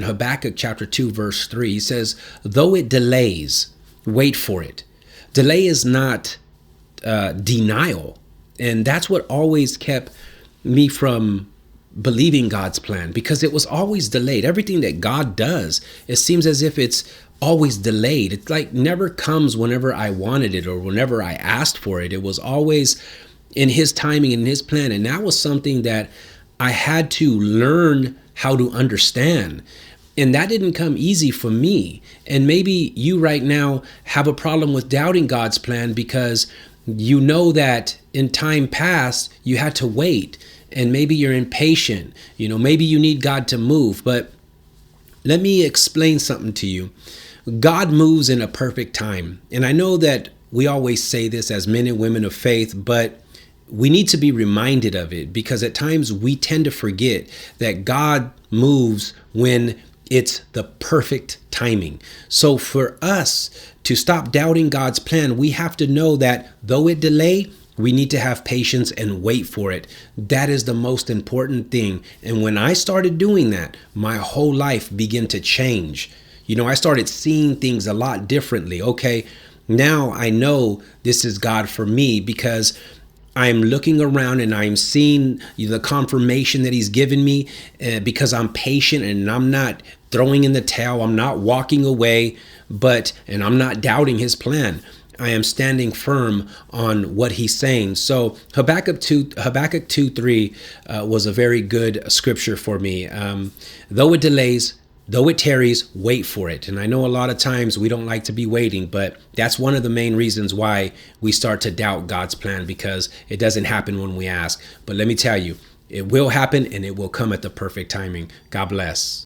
In Habakkuk chapter 2, verse 3, he says, though it delays, wait for it. Delay is not denial. And that's what always kept me from believing God's plan, because it was always delayed. Everything that God does, it seems as if it's always delayed. It's like never comes whenever I wanted it or whenever I asked for it. It was always in his timing and his plan. And that was something that I had to learn how to understand. And that didn't come easy for me. And maybe you right now have a problem with doubting God's plan because you know that in time past you had to wait, and maybe you're impatient. Maybe you need God to move. But let me explain something to you. God moves in a perfect time. And I know that we always say this as men and women of faith, but we need to be reminded of it, because at times we tend to forget that God moves when it's the perfect timing. So for us to stop doubting God's plan, we have to know that though it delay, we need to have patience and wait for it. That is the most important thing. And when I started doing that, my whole life began to change. I started seeing things a lot differently. Okay, now I know this is God for me, because I'm looking around and I'm seeing the confirmation that he's given me, because I'm patient and I'm not throwing in the towel. I'm not walking away, and I'm not doubting his plan. I am standing firm on what he's saying. So Habakkuk 2:3 was a very good scripture for me. Though it delays, though it tarries, wait for it. And I know a lot of times we don't like to be waiting, but that's one of the main reasons why we start to doubt God's plan, because it doesn't happen when we ask. But let me tell you, it will happen, and it will come at the perfect timing. God bless.